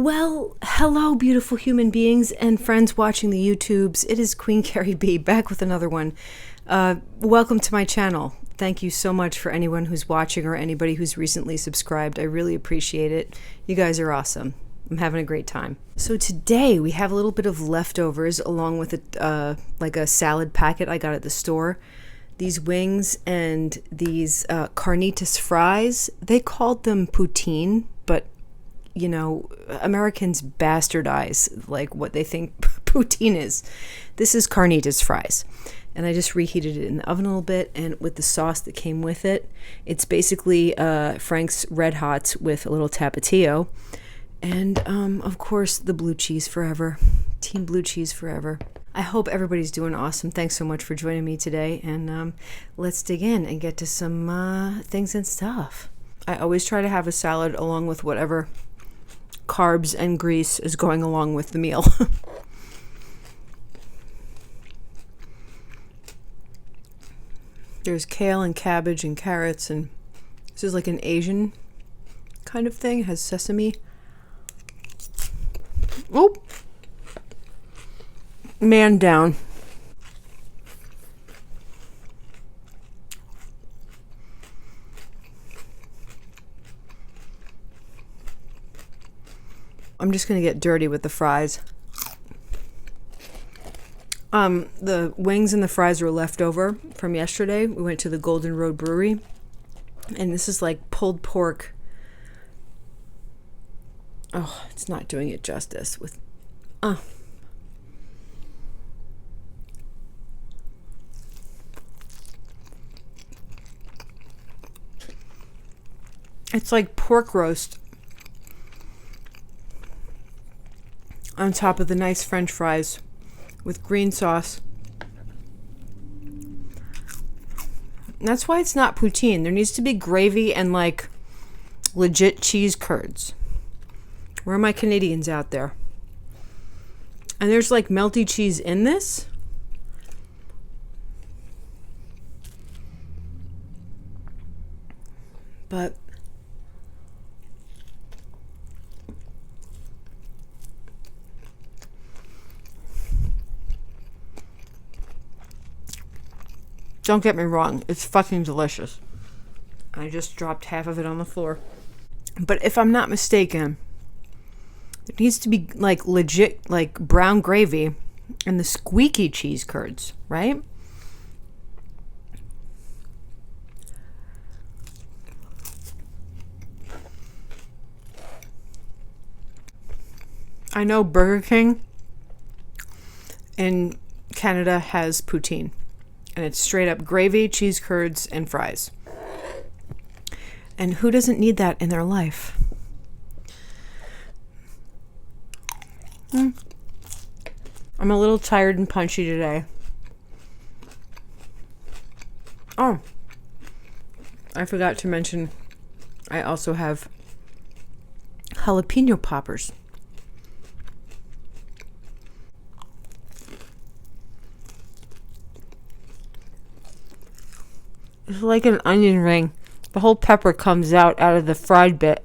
Well, hello, beautiful human beings and friends watching the YouTubes. It is Queen Carrie B back with another one. Welcome to my channel. Thank you so much for anyone who's watching or anybody who's recently subscribed. I really appreciate it. You guys are awesome. I'm having a great time. So today we have a little bit of leftovers along with like a salad packet I got at the store. These wings and these carnitas fries. They called them poutine, but you know, Americans bastardize like what they think poutine is. This is carnitas fries. And I just reheated it in the oven a little bit, and with the sauce that came with it, it's basically Frank's Red Hots with a little Tapatio. And of course, the blue cheese forever. Team blue cheese forever. I hope everybody's doing awesome. Thanks so much for joining me today. And let's dig in and get to some things and stuff. I always try to have a salad along with whatever carbs and grease is going along with the meal. There's kale and cabbage and carrots, and this is like an Asian kind of thing. It has sesame. Oh, man down. I'm just going to get dirty with the fries. The wings and the fries were left over from yesterday. We went to the Golden Road Brewery, and this is like pulled pork. Oh, it's not doing it justice with, It's like pork roast on top of the nice French fries with green sauce. And that's why it's not poutine. There needs to be gravy and like legit cheese curds. Where are my Canadians out there? And there's like melty cheese in this. But don't get me wrong, it's fucking delicious. I just dropped half of it on the floor. But if I'm not mistaken, there needs to be like legit like brown gravy and the squeaky cheese curds, right? I know Burger King in Canada has poutine. And it's straight up gravy, cheese curds, and fries. And who doesn't need that in their life? I'm a little tired and punchy today. Oh, I forgot to mention, I also have jalapeno poppers. It's like an onion ring. The whole pepper comes out of the fried bit.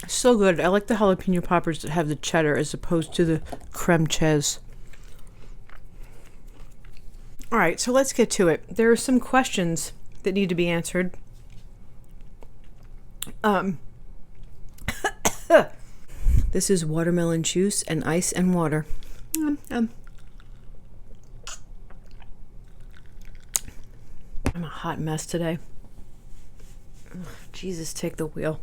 So good. I like the jalapeno poppers that have the cheddar as opposed to the creme cheese. Alright, so let's get to it. There are some questions that need to be answered. This is watermelon juice and ice and water. I'm a hot mess today. Ugh, Jesus, take the wheel.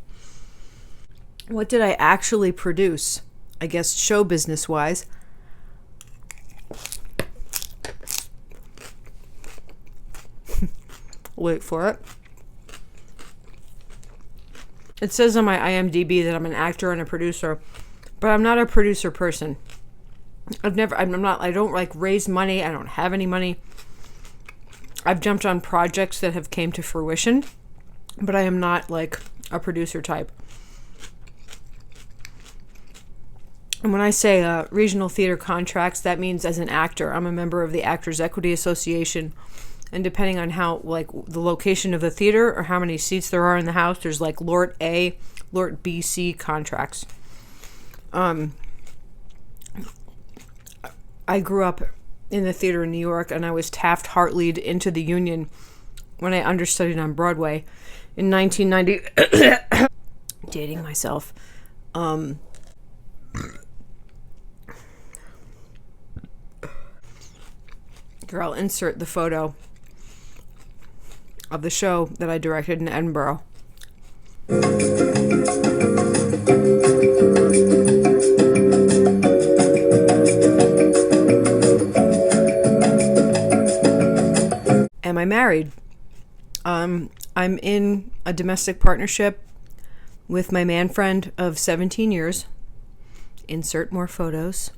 What did I actually produce? I guess show business wise. Wait for it. It says on my IMDb that I'm an actor and a producer, but I'm not a producer person. I don't like raise money. I don't have any money. I've jumped on projects that have came to fruition, but I am not like a producer type. And when I say regional theater contracts, that means as an actor, I'm a member of the Actors Equity Association. And depending on how, like, the location of the theater or how many seats there are in the house, there's like Lort A, Lort B, C contracts. I grew up in the theater in New York, and I was Taft-Hartley'd into the union when I understudied on Broadway in 1990. Dating myself. Here, I'll insert the photo of the show that I directed in Edinburgh. Am I married? I'm in a domestic partnership with my man friend of 17 years. Insert more photos.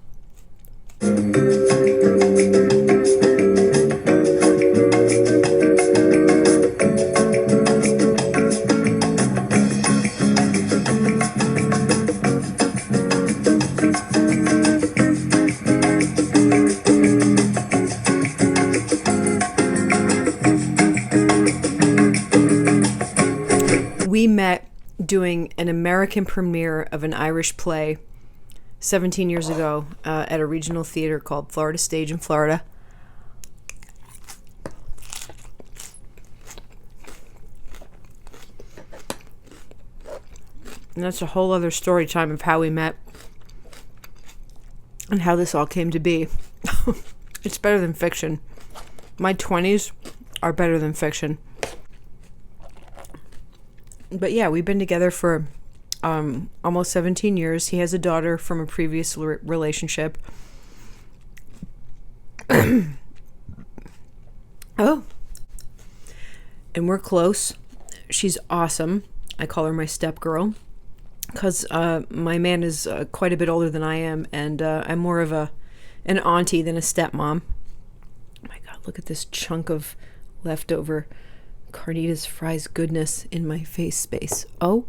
We met doing an American premiere of an Irish play 17 years ago at a regional theater called Florida Stage in Florida. And that's a whole other story time of how we met and how this all came to be. It's better than fiction. My 20s are better than fiction. But yeah, we've been together for almost 17 years. He has a daughter from a previous relationship. Oh. And we're close. She's awesome. I call her my stepgirl because my man is quite a bit older than I am, and I'm more of an auntie than a stepmom. Oh my God, look at this chunk of leftover carnitas fries goodness in my face space. Oh.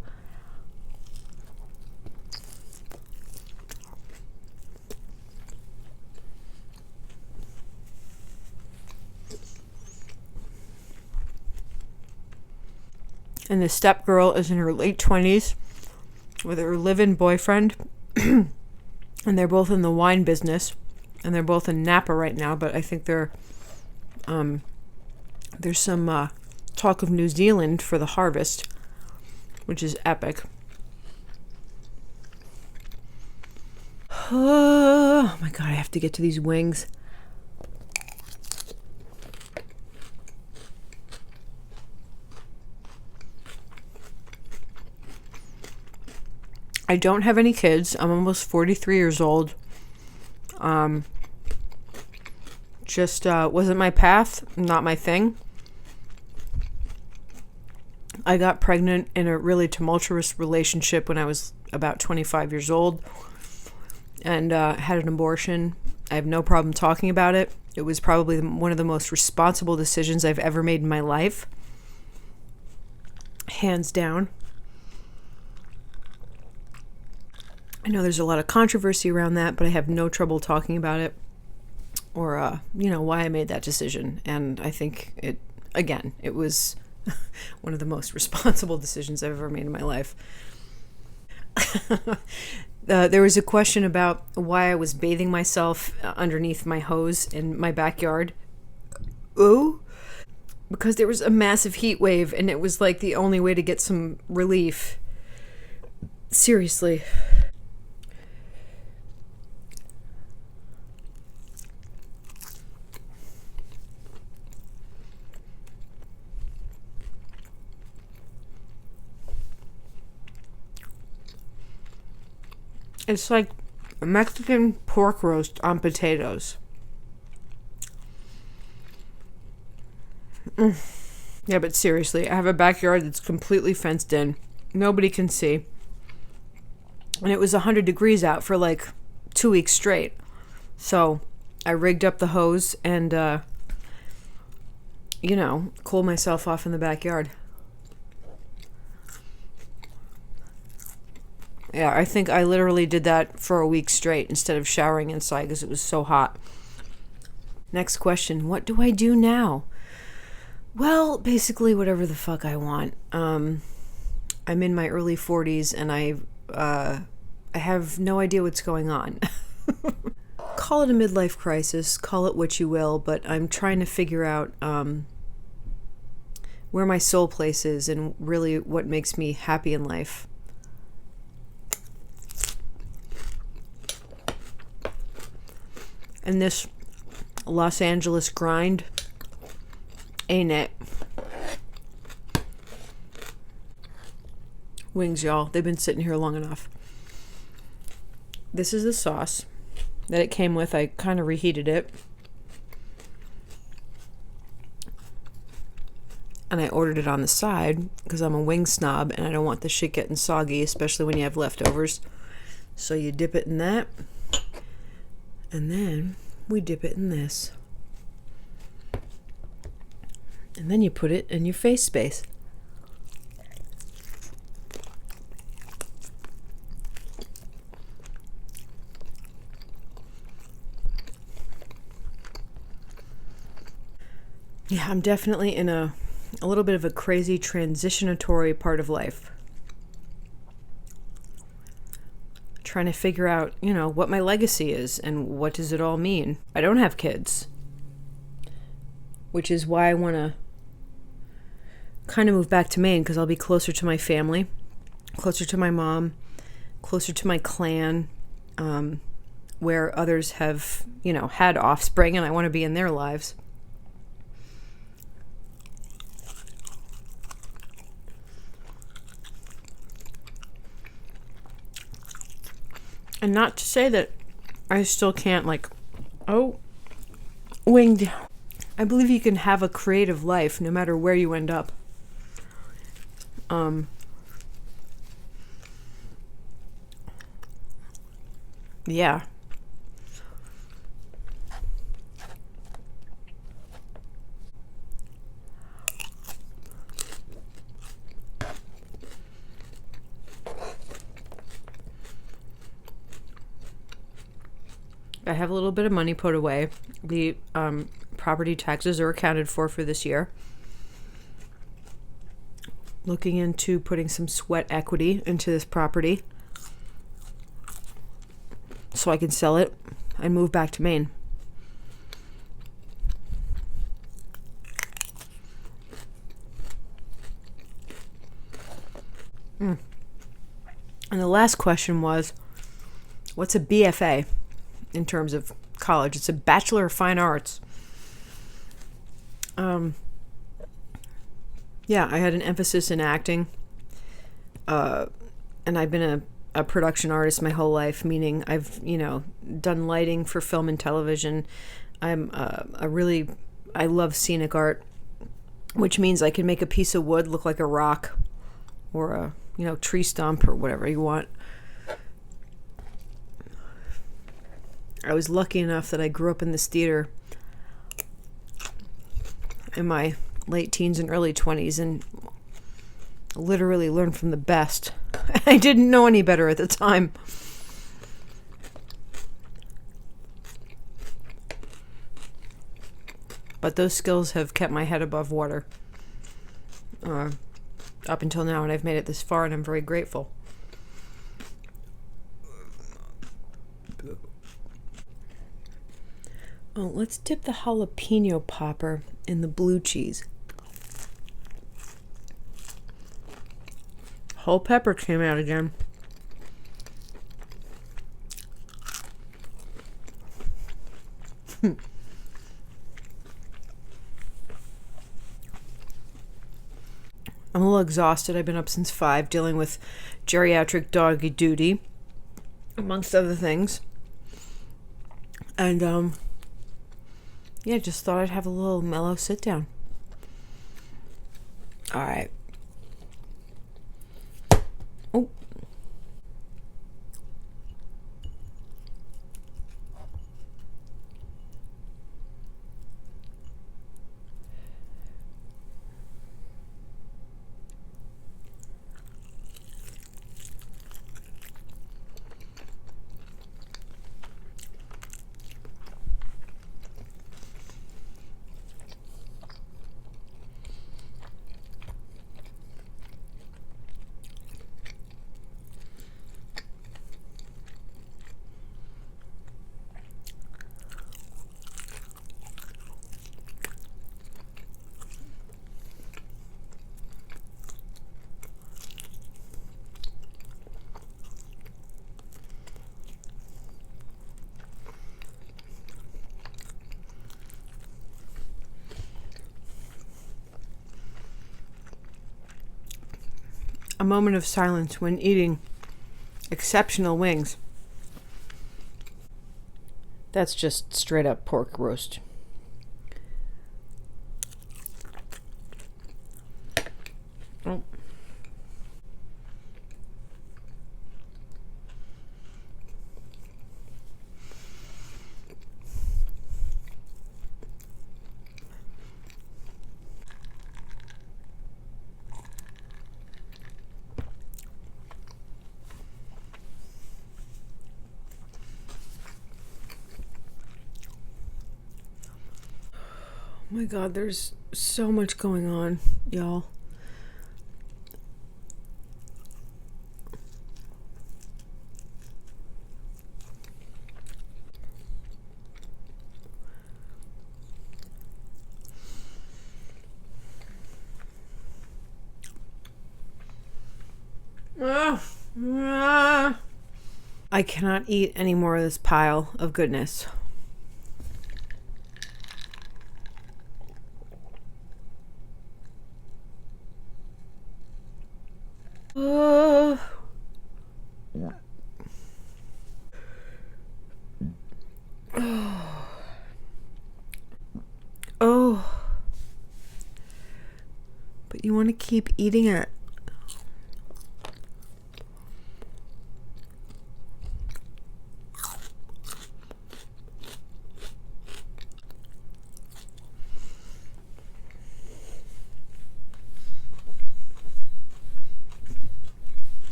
And the stepgirl is in her late 20s with her live-in boyfriend. And they're both in the wine business. And they're both in Napa right now, but I think there's some talk of New Zealand for the harvest, which is epic. Oh my God, I have to get to these wings. I don't have any kids. I'm almost 43 years old. Just wasn't my path, not my thing. I got pregnant in a really tumultuous relationship when I was about 25 years old and had an abortion. I have no problem talking about it. It was probably one of the most responsible decisions I've ever made in my life. Hands down. I know there's a lot of controversy around that, but I have no trouble talking about it or, why I made that decision. And I think it was one of the most responsible decisions I've ever made in my life. There was a question about why I was bathing myself underneath my hose in my backyard. Oh, because there was a massive heat wave and it was like the only way to get some relief. Seriously. It's like a Mexican pork roast on potatoes. Yeah, but seriously, I have a backyard that's completely fenced in. Nobody can see. And it was 100 degrees out for like 2 weeks straight. So I rigged up the hose and, cooled myself off in the backyard. Yeah, I think I literally did that for a week straight instead of showering inside because it was so hot. Next question. What do I do now? Well, basically whatever the fuck I want. I'm in my early 40s and I have no idea what's going on. Call it a midlife crisis, call it what you will, but I'm trying to figure out where my soul place is and really what makes me happy in life. And this Los Angeles grind, ain't it? Wings, y'all. They've been sitting here long enough. This is the sauce that it came with. I kind of reheated it. And I ordered it on the side because I'm a wing snob and I don't want the shit getting soggy, especially when you have leftovers. So you dip it in that. And then we dip it in this. And then you put it in your face space. Yeah, I'm definitely in a little bit of a crazy transitionatory part of life. Trying to figure out, what my legacy is and what does it all mean. I don't have kids, which is why I want to kind of move back to Maine because I'll be closer to my family, closer to my mom, closer to my clan, where others have, had offspring and I want to be in their lives. And not to say that I still can't, winged. I believe you can have a creative life no matter where you end up. Yeah. I have a little bit of money put away. The property taxes are accounted for this year. Looking into putting some sweat equity into this property so I can sell it and move back to Maine. And the last question was, what's a BFA? In terms of college, it's a Bachelor of Fine Arts. Yeah, I had an emphasis in acting, and I've been a production artist my whole life, meaning I've done lighting for film and television. I love scenic art, which means I can make a piece of wood look like a rock or a tree stump or whatever you want. I was lucky enough that I grew up in this theater in my late teens and early 20s and literally learned from the best. I didn't know any better at the time. But those skills have kept my head above water up until now, and I've made it this far, and I'm very grateful. Oh, let's dip the jalapeno popper in the blue cheese. Whole pepper came out again. I'm a little exhausted. I've been up since 5 dealing with geriatric doggy duty, amongst other things. And, yeah, just thought I'd have a little mellow sit down. All right. Oh. a moment of silence when eating exceptional wings. That's just straight up pork roast. Oh. Oh my God, there's so much going on, y'all. I cannot eat any more of this pile of goodness. Oh. But you want to keep eating it.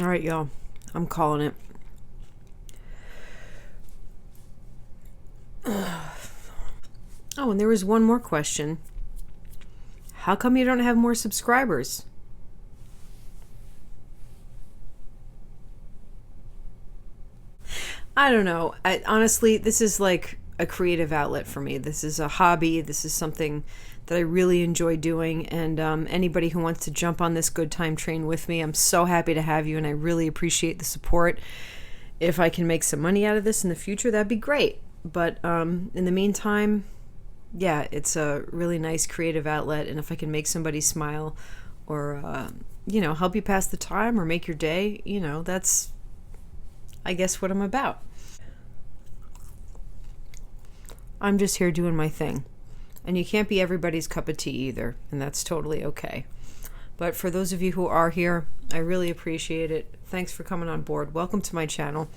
All right, y'all. I'm calling it. Oh, and there was one more question. How come you don't have more subscribers? I don't know. Honestly, this is like a creative outlet for me. This is a hobby. This is something that I really enjoy doing. And anybody who wants to jump on this good time train with me, I'm so happy to have you. And I really appreciate the support. If I can make some money out of this in the future, that'd be great. But in the meantime, yeah, it's a really nice creative outlet. And if I can make somebody smile or, help you pass the time or make your day, that's, I guess, what I'm about. I'm just here doing my thing. And you can't be everybody's cup of tea either. And that's totally okay. But for those of you who are here, I really appreciate it. Thanks for coming on board. Welcome to my channel.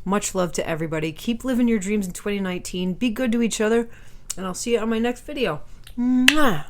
Much love to everybody. Keep living your dreams in 2019. Be good to each other. And I'll see you on my next video. Mwah!